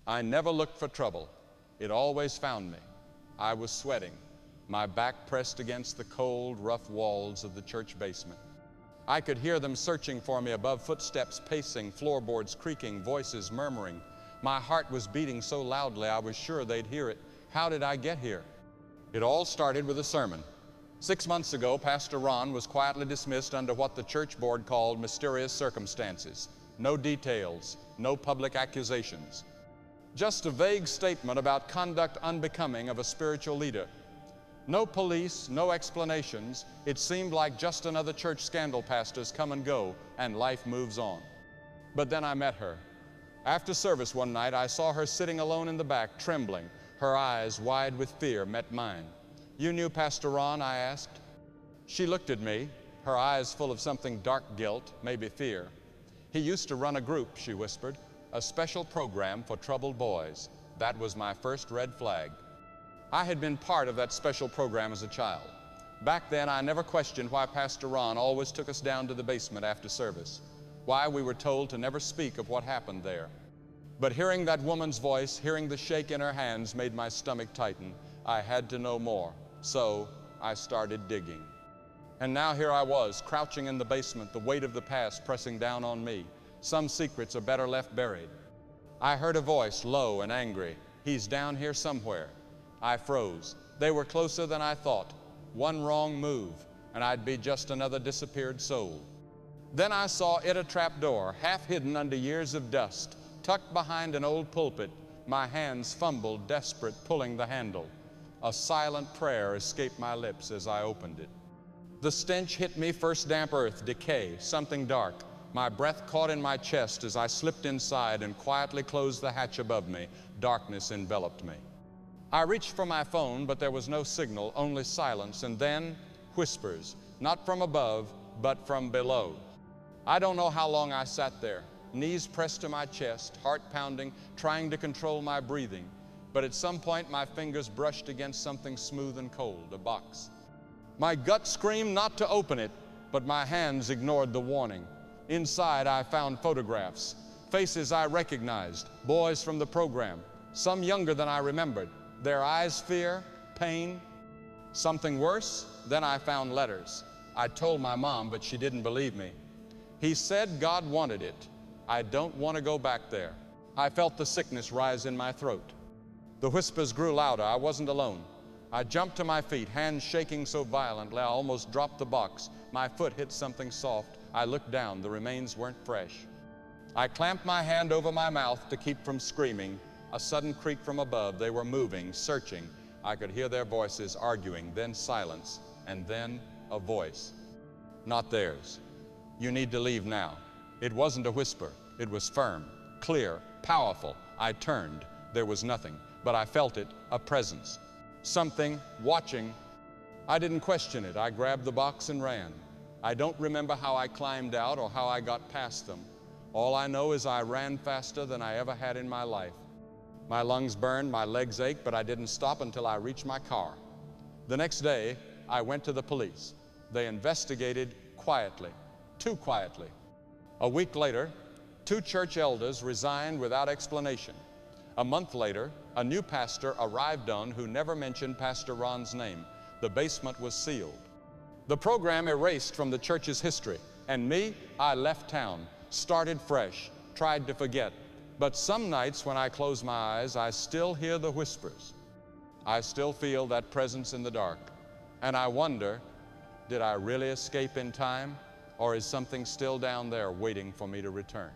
I never looked for trouble. It always found me. I was sweating, my back pressed against the cold, rough walls of the church basement. I could hear them searching for me above, footsteps pacing, floorboards creaking, voices murmuring. My heart was beating so loudly I was sure they'd hear it. How did I get here? It all started with a sermon. 6 months ago, Pastor Ron was quietly dismissed under what the church board called mysterious circumstances. No details, no public accusations. Just a vague statement about conduct unbecoming of a spiritual leader. No police, no explanations. It seemed like just another church scandal. Pastors come and go, and life moves on. But then I met her. After service one night, I saw her sitting alone in the back, trembling. Her eyes, wide with fear, met mine. "You knew Pastor Ron?" I asked. She looked at me, her eyes full of something dark guilt, maybe fear. "He used to run a group," she whispered, "a special program for troubled boys." That was my first red flag. I had been part of that special program as a child. Back then, I never questioned why Pastor Ron always took us down to the basement after service, why we were told to never speak of what happened there. But hearing that woman's voice, hearing the shake in her hands made my stomach tighten. I had to know more. So I started digging. And now here I was, crouching in the basement, the weight of the past pressing down on me. Some secrets are better left buried. I heard a voice, low and angry. "He's down here somewhere." I froze. They were closer than I thought. One wrong move, and I'd be just another disappeared soul. Then I saw it a trap door, half hidden under years of dust, tucked behind an old pulpit. My hands fumbled, desperate, pulling the handle. A silent prayer escaped my lips as I opened it. The stench hit me, first damp earth, decay, something dark. My breath caught in my chest as I slipped inside and quietly closed the hatch above me. Darkness enveloped me. I reached for my phone, but there was no signal, only silence, and then whispers, not from above, but from below. I don't know how long I sat there, knees pressed to my chest, heart pounding, trying to control my breathing. But at some point, my fingers brushed against something smooth and cold, a box. My gut screamed not to open it, but my hands ignored the warning. Inside, I found photographs, faces I recognized, boys from the program, some younger than I remembered. Their eyes fear, pain. Something worse, then I found letters. I told my mom, but she didn't believe me. He said God wanted it. I don't want to go back there. I felt the sickness rise in my throat. The whispers grew louder. I wasn't alone. I jumped to my feet, hands shaking so violently I almost dropped the box. My foot hit something soft. I looked down. The remains weren't fresh. I clamped my hand over my mouth to keep from screaming. A sudden creak from above. They were moving, searching. I could hear their voices arguing, then silence, and then a voice. Not theirs. "You need to leave now." It wasn't a whisper. It was firm, clear, powerful. I turned. There was nothing, but I felt it, a presence. Something watching. I didn't question it. I grabbed the box and ran. I don't remember how I climbed out or how I got past them. All I know is I ran faster than I ever had in my life. My lungs burned, my legs ached, but I didn't stop until I reached my car. The next day, I went to the police. They investigated quietly, too quietly. A week later, 2 church elders resigned without explanation. A month later, a new pastor arrived on who never mentioned Pastor Ron's name. The basement was sealed. The program erased from the church's history. And me, I left town, started fresh, tried to forget. But some nights when I close my eyes, I still hear the whispers. I still feel that presence in the dark. And I wonder, did I really escape in time? Or is something still down there waiting for me to return?